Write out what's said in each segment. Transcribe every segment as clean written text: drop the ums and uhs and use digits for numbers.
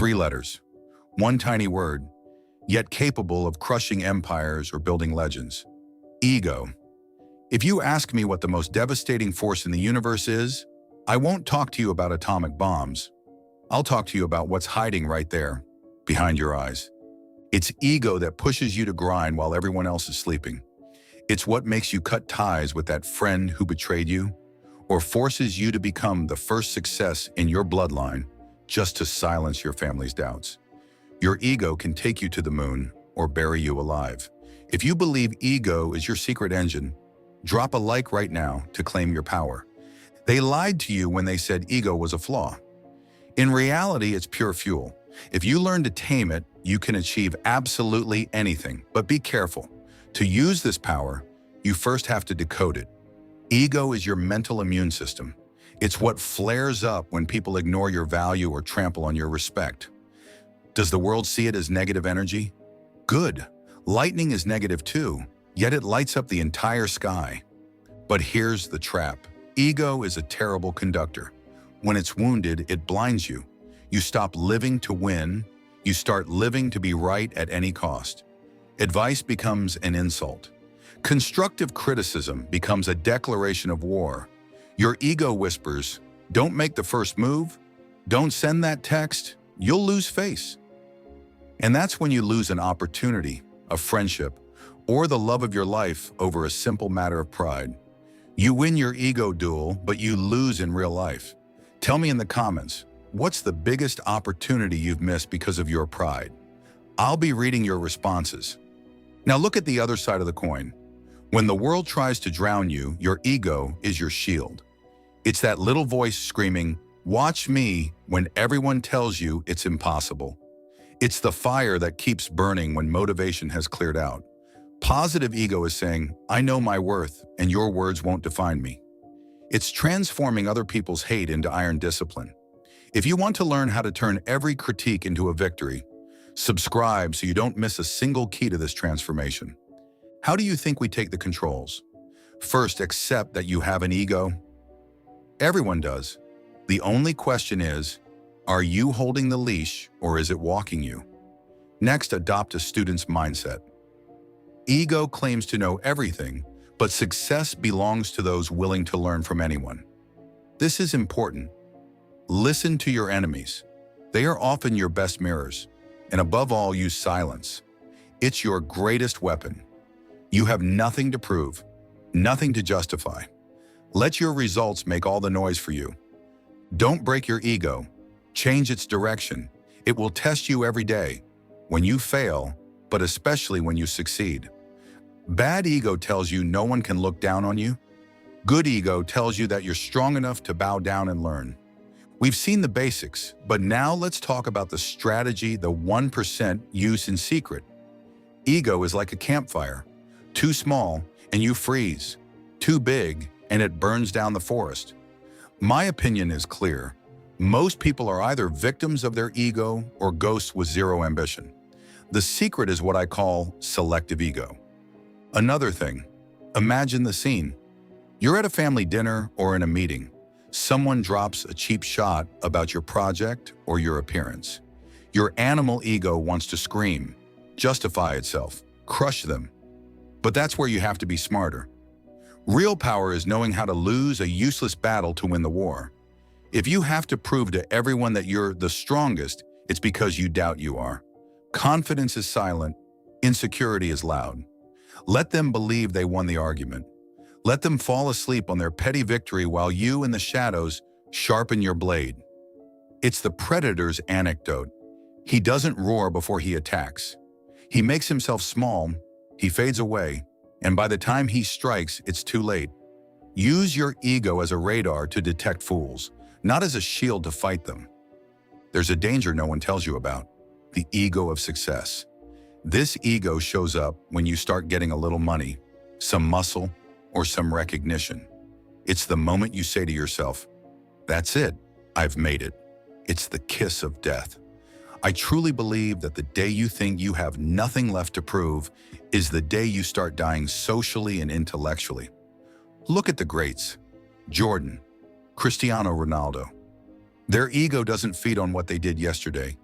3 letters, one tiny word, yet capable of crushing empires or building legends. Ego. If you ask me what the most devastating force in the universe is, I won't talk to you about atomic bombs. I'll talk to you about what's hiding right there, behind your eyes. It's ego that pushes you to grind while everyone else is sleeping. It's what makes you cut ties with that friend who betrayed you, or forces you to become the first success in your bloodline just to silence your family's doubts. Your ego can take you to the moon or bury you alive. If you believe ego is your secret engine, drop a like right now to claim your power. They lied to you when they said ego was a flaw. In reality, it's pure fuel. If you learn to tame it, you can achieve absolutely anything. But be careful. To use this power, you first have to decode it. Ego is your mental immune system. It's what flares up when people ignore your value or trample on your respect. Does the world see it as negative energy? Good. Lightning is negative too, yet it lights up the entire sky. But here's the trap. Ego is a terrible conductor. When it's wounded, it blinds you. You stop living to win. You start living to be right at any cost. Advice becomes an insult. Constructive criticism becomes a declaration of war. Your ego whispers, don't make the first move, don't send that text, you'll lose face. And that's when you lose an opportunity, a friendship, or the love of your life over a simple matter of pride. You win your ego duel, but you lose in real life. Tell me in the comments, what's the biggest opportunity you've missed because of your pride? I'll be reading your responses. Now look at the other side of the coin. When the world tries to drown you, your ego is your shield. It's that little voice screaming, "Watch me," when everyone tells you it's impossible. It's the fire that keeps burning when motivation has cleared out. Positive ego is saying, "I know my worth, and your words won't define me." It's transforming other people's hate into iron discipline. If you want to learn how to turn every critique into a victory, subscribe so you don't miss a single key to this transformation. How do you think we take the controls? First, accept that you have an ego. Everyone does. The only question is, are you holding the leash or is it walking you? Next, adopt a student's mindset. Ego claims to know everything, but success belongs to those willing to learn from anyone. This is important. Listen to your enemies. They are often your best mirrors. And above all, use silence. It's your greatest weapon. You have nothing to prove, nothing to justify. Let your results make all the noise for you. Don't break your ego. Change its direction. It will test you every day, when you fail, but especially when you succeed. Bad ego tells you no one can look down on you. Good ego tells you that you're strong enough to bow down and learn. We've seen the basics, but now let's talk about the strategy the 1% use in secret. Ego is like a campfire. Too small, and you freeze. Too big, and it burns down the forest. My opinion is clear. Most people are either victims of their ego or ghosts with zero ambition. The secret is what I call selective ego. Another thing, imagine the scene. You're at a family dinner or in a meeting. Someone drops a cheap shot about your project or your appearance. Your animal ego wants to scream, justify itself, crush them. But that's where you have to be smarter. Real power is knowing how to lose a useless battle to win the war. If you have to prove to everyone that you're the strongest, it's because you doubt you are. Confidence is silent, insecurity is loud. Let them believe they won the argument. Let them fall asleep on their petty victory while you in the shadows sharpen your blade. It's the predator's anecdote. He doesn't roar before he attacks. He makes himself small, he fades away, and by the time he strikes, it's too late. Use your ego as a radar to detect fools, not as a shield to fight them. There's a danger no one tells you about, the ego of success. This ego shows up when you start getting a little money, some muscle, or some recognition. It's the moment you say to yourself, "That's it, I've made it." It's the kiss of death. I truly believe that the day you think you have nothing left to prove is the day you start dying socially and intellectually. Look at the greats, Jordan, Cristiano Ronaldo. Their ego doesn't feed on what they did yesterday.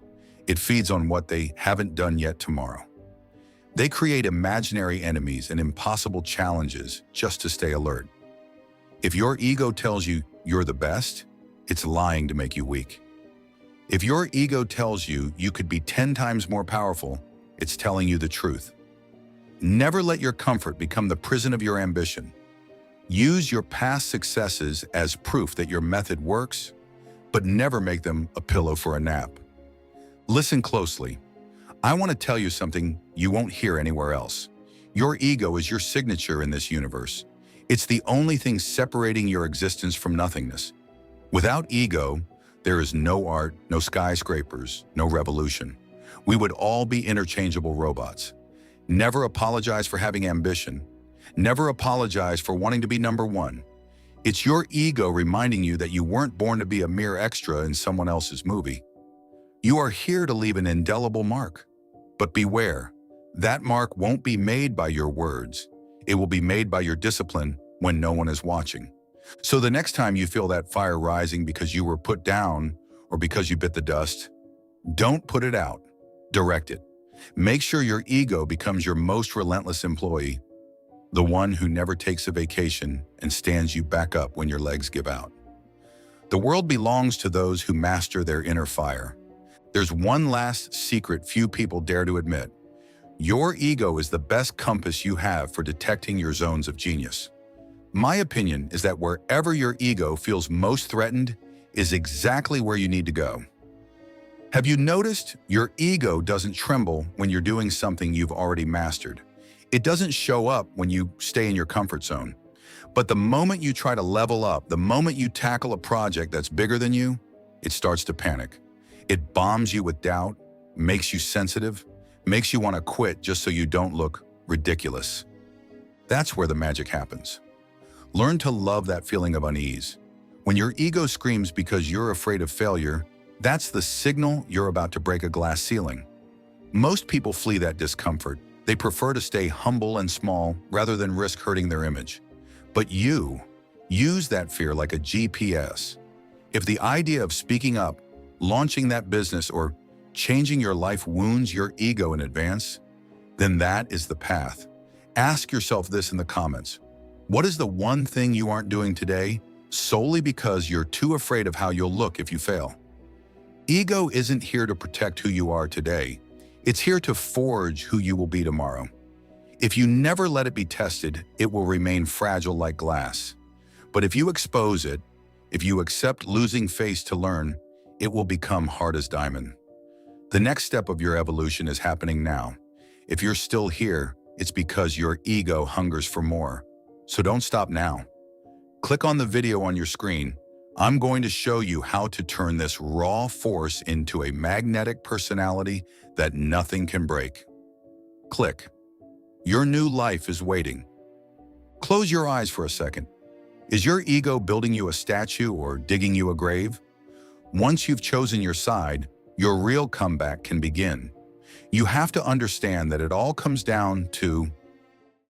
It feeds on what they haven't done yet tomorrow. They create imaginary enemies and impossible challenges just to stay alert. If your ego tells you you're the best, it's lying to make you weak. If your ego tells you you could be 10 times more powerful, it's telling you the truth. Never let your comfort become the prison of your ambition. Use your past successes as proof that your method works, but never make them a pillow for a nap. Listen closely. I want to tell you something you won't hear anywhere else. Your ego is your signature in this universe. It's the only thing separating your existence from nothingness. Without ego, there is no art, no skyscrapers, no revolution. We would all be interchangeable robots. Never apologize for having ambition. Never apologize for wanting to be number one. It's your ego reminding you that you weren't born to be a mere extra in someone else's movie. You are here to leave an indelible mark. But beware, that mark won't be made by your words. It will be made by your discipline when no one is watching. So the next time you feel that fire rising because you were put down or because you bit the dust, don't put it out, direct it. Make sure your ego becomes your most relentless employee, the one who never takes a vacation and stands you back up when your legs give out. The world belongs to those who master their inner fire. There's one last secret few people dare to admit. Your ego is the best compass you have for detecting your zones of genius. My opinion is that wherever your ego feels most threatened is exactly where you need to go. Have you noticed your ego doesn't tremble when you're doing something you've already mastered? It doesn't show up when you stay in your comfort zone. But the moment you try to level up, the moment you tackle a project that's bigger than you, it starts to panic. It bombs you with doubt, makes you sensitive, makes you want to quit just so you don't look ridiculous. That's where the magic happens. Learn to love that feeling of unease. When your ego screams because you're afraid of failure, that's the signal you're about to break a glass ceiling. Most people flee that discomfort. They prefer to stay humble and small rather than risk hurting their image. But you use that fear like a GPS. If the idea of speaking up, launching that business, or changing your life wounds your ego in advance, then that is the path. Ask yourself this in the comments. What is the one thing you aren't doing today solely because you're too afraid of how you'll look if you fail? Ego isn't here to protect who you are today. It's here to forge who you will be tomorrow. If you never let it be tested, it will remain fragile like glass. But if you expose it, if you accept losing face to learn, it will become hard as diamond. The next step of your evolution is happening now. If you're still here, it's because your ego hungers for more. So don't stop now. Click on the video on your screen. I'm going to show you how to turn this raw force into a magnetic personality that nothing can break. Click. Your new life is waiting. Close your eyes for a second. Is your ego building you a statue or digging you a grave? Once you've chosen your side, your real comeback can begin. You have to understand that it all comes down to